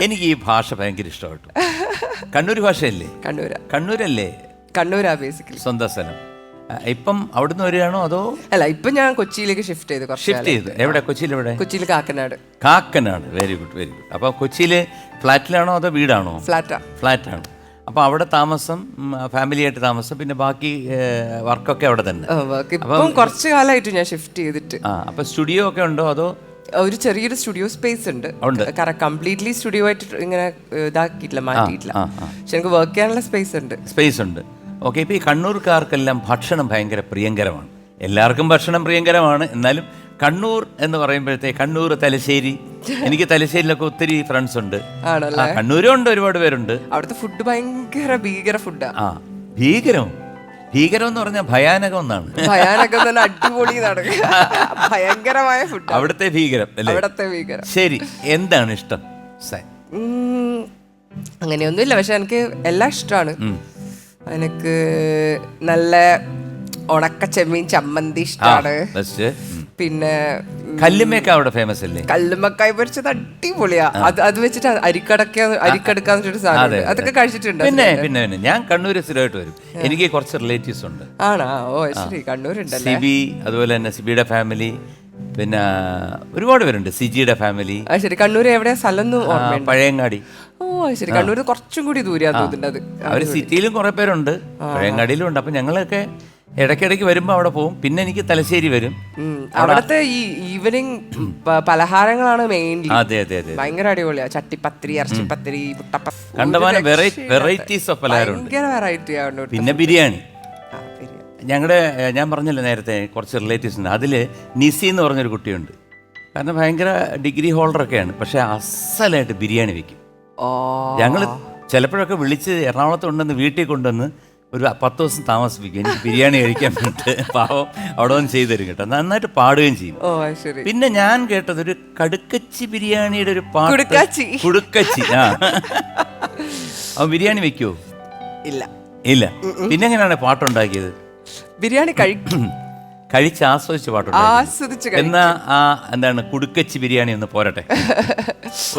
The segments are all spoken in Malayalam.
എനിക്ക് ഈ ഭാഷ ഭയങ്കര ഇഷ്ടപ്പെട്ടു. കണ്ണൂർ ഭാഷയല്ലേ? കണ്ണൂരല്ലേ? കണ്ണൂരാ ബേസിക്കലി സ്വന്തം സ്ഥലം. ഇപ്പം അവിടുന്ന് വരികയാണോ അതോ? അല്ല, ഇപ്പൊ ഞാൻ കൊച്ചിയിലേക്ക് ഷിഫ്റ്റ് ചെയ്തു. എവിടെ? കൊച്ചിയിൽ എവിടെ? കൊച്ചിയിൽ Kakkanad. Kakkanad. Very good, very good. അപ്പൊ കൊച്ചിയില് ഫ്ലാറ്റിലാണോ അതോ വീടാണോ? ഫ്ലാറ്റാണ്. അപ്പോൾ അവിടെ താമസം, ഫാമിലി ആയിട്ട് താമസം, പിന്നെ ബാക്കി വർക്കൊക്കെ അവിടെ തന്നെ. കുറച്ച് കാലമായിട്ട് ഞാൻ ഷിഫ്റ്റ് ചെയ്തിട്ട്. അപ്പൊ സ്റ്റുഡിയോ ഒക്കെ ഉണ്ടോ അതോ? ഒരു ചെറിയൊരു സ്റ്റുഡിയോ സ്പേസ് ഉണ്ട്. കംപ്ലീറ്റ്ലി സ്റ്റുഡിയോ ആയിട്ട് ഇങ്ങനെ ഇതാക്കിയിട്ടില്ല, മാറ്റിയിട്ടില്ല. പക്ഷെ എനിക്ക് വർക്ക് ചെയ്യാനുള്ള സ്പേസ് ഉണ്ട്. ഓക്കെ. ഇപ്പൊ ഈ കണ്ണൂർക്കാർക്കെല്ലാം ഭക്ഷണം ഭയങ്കര പ്രിയങ്കരമാണ്. എല്ലാവർക്കും ഭക്ഷണം പ്രിയങ്കരമാണ്. എന്നാലും കണ്ണൂർ എന്ന് പറയുമ്പോഴത്തേക്ക് കണ്ണൂർ, തലശ്ശേരി, എനിക്ക് തലശ്ശേരിയിലൊക്കെ ഒത്തിരി ഫ്രണ്ട്സ് ഉണ്ട്. കണ്ണൂരും ഉണ്ട്, ഒരുപാട് പേരുണ്ട്. അവിടുത്തെ ഫുഡ് ഭീകര ഫുഡാ. ഭീകരം എന്ന് പറഞ്ഞാൽ ഭയാനകം എന്നാണ്. അടിപൊളി ഭയങ്കരമായ ഫുഡ് അവിടുത്തെ ഭീകരം അല്ലേ? ശരി, എന്താണ് ഇഷ്ടം? അങ്ങനെയൊന്നുമില്ല, പക്ഷെ എനിക്ക് എല്ലാം ഇഷ്ടമാണ്. എനിക്ക് നല്ല ഉണക്ക ചെമ്മീൻ ചമ്മന്തി ഇഷ്ടമാണ്. പിന്നെ കല്ലുമ്മക്ക അവിടെ ഫേമസ് അല്ലേ? കല്ലുമ്മക്കായ പൊരിച്ചത് അടിപൊളിയാ. അത് വെച്ചിട്ട് അരിക്കടക്കാന്ന് സാധനം, അതൊക്കെ കഴിച്ചിട്ടുണ്ട്. പിന്നെ ഞാൻ കണ്ണൂർ സ്ഥിരമായിട്ട് വരും. എനിക്ക് കുറച്ച് റിലേറ്റീവ്സ് ഉണ്ട്. ആണോ? ഓ ശരി, കണ്ണൂരുണ്ടല്ലേ. സിബി, അതുപോലെ തന്നെ സിബിയുടെ ഫാമിലി, പിന്നെ ഒരുപാട് പേരുണ്ട്. സിജിയുടെ ഫാമിലി. ശരി, കണ്ണൂർ എവിടെയാ സ്ഥലം? പഴയങ്ങാടി. ഓ ശരി, കണ്ണൂർ കുറച്ചും കൂടി ദൂരെയാ തോന്നുന്നത്. അവര് സിറ്റിയിലും കുറെ പേരുണ്ട്, പഴയങ്ങാടിയിലും ഉണ്ട്. അപ്പൊ ഞങ്ങളൊക്കെ ഇടയ്ക്കിടയ്ക്ക് വരുമ്പോ അവിടെ പോകും. പിന്നെ എനിക്ക് തലശ്ശേരി വരും. അവിടത്തെ ഈ ഈവനിങ് പലഹാരങ്ങളാണ് മെയിൻലി. അതെ, ഭയങ്കര അടിപൊളിയാ. ചട്ടിപ്പത്തിരി, ഇറച്ചിപ്പത്തിരി, കണ്ടമാനം വെറൈറ്റീസ് ഓഫ് പലഹാരം ഉണ്ട്. ഭയങ്കര വെറൈറ്റി ആണ്. പിന്നെ ബിരിയാണി. ഞാൻ പറഞ്ഞല്ലോ നേരത്തെ, കുറച്ച് റിലേറ്റീവ്സ് ഉണ്ട്. അതിൽ നിസി എന്ന് പറഞ്ഞൊരു കുട്ടിയുണ്ട്. കാരണം ഭയങ്കര ഡിഗ്രി ഹോൾഡറൊക്കെയാണ്, പക്ഷെ അസലായിട്ട് ബിരിയാണി വെക്കും. ഞങ്ങൾ ചിലപ്പോഴൊക്കെ വിളിച്ച് എറണാകുളത്ത് കൊണ്ടുവന്ന് വീട്ടിൽ കൊണ്ടുവന്ന് ഒരു 10 ദിവസം താമസിപ്പിക്കും, എനിക്ക് ബിരിയാണി കഴിക്കാൻ വേണ്ടിയിട്ട്. പാവം അവിടെ വന്ന് ചെയ്തു തരും കേട്ടോ. നന്നായിട്ട് പാടുകയും ചെയ്യും. പിന്നെ ഞാൻ കേട്ടത് ഒരു കടുക്കച്ചി ബിരിയാണിയുടെ ഒരു പാട്ട്. കുടുക്കച്ചി. അവൻ ബിരിയാണി വെക്കുവോ? ഇല്ല. പിന്നെ എങ്ങനെയാണ് പാട്ടുണ്ടാക്കിയത്? ബിരിയാണി കഴിച്ച് ആസ്വദിച്ച് പാട്ടുണ്ട്. എന്നാ എന്താണ് കുടുക്കച്ചി ബിരിയാണി ഒന്ന് പോരട്ടെ,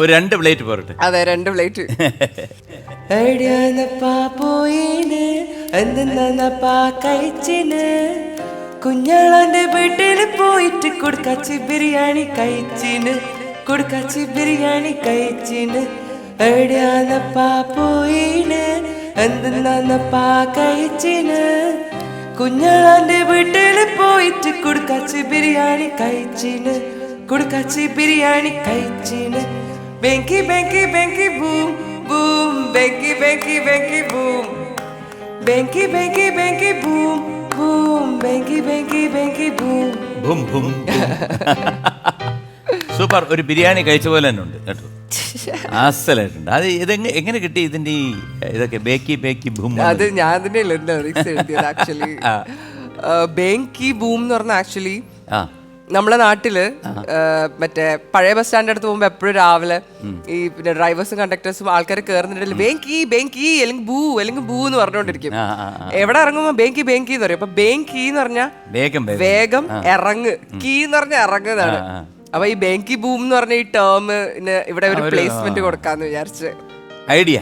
ഒരു 2 പ്ലേറ്റ് പോരട്ടെ. അതെ, 2 പ്ലേറ്റ്. കുഞ്ഞാളന്റെ വീട്ടിൽ പോയിട്ട് കുടുക്കച്ചി ബിരിയാണി കഴിച്ചിന്. എവിടെയാന്നപ്പാ പോയിന്, എന്തെന്നാന്നപ്പാ കഴിച്ചിന്. കുഞ്ഞാളന്റെ വീട്ടിൽ പോയിട്ട് കുടുക്കച്ചി ബിരിയാണി കഴിച്ചിന്. ബെങ്കി ബൂം ബൂം, ബെങ്കി ബൂം, ബെങ്കി ബൂം ബൂം, ബെങ്കി ബൂം. സൂപ്പർ. ഒരു ബിരിയാണി കഴിച്ച പോലെ തന്നെ ഉണ്ട് കേട്ടോ. അസലായിട്ടുണ്ട്. അത് എങ്ങനെ കിട്ടി ഇതിന്റെ ഇതൊക്കെ? Becky boom. അത് ഞാൻ തന്നെയല്ലേ എഴുതിയത് ആക്ച്വലി. ബേങ്കി ബൂം എന്ന് പറഞ്ഞ ആക്ച്വലി നമ്മളെ നാട്ടില് മറ്റേ പഴയ ബസ് സ്റ്റാൻഡ് അടുത്ത് പോകുമ്പോ എപ്പോഴും രാവിലെ ഈ പിന്നെ ഡ്രൈവേഴ്സും കണ്ടക്ടേഴ്സും ആൾക്കാർ കയറുന്നുണ്ടെങ്കിൽ അല്ലെങ്കിൽ ബൂ എന്ന് പറഞ്ഞുകൊണ്ടിരിക്കും. എവിടെ ഇറങ്ങുമ്പോ ബേങ്കി എന്ന് പറയും. അപ്പൊ ബേങ്കി എന്ന് പറഞ്ഞാൽ വേഗം ഇറങ്ങ്, കീ എന്ന് പറഞ്ഞാൽ ഇറങ്ങുന്നതാണ്. അപ്പൊ ഈ ബേങ്കി ബൂം എന്ന് പറഞ്ഞ ഈ ടേം ഇവിടെ ഒരു പ്ലേസ്മെന്റ് കൊടുക്കാന്ന് വിചാരിച്ച്. ഐഡിയ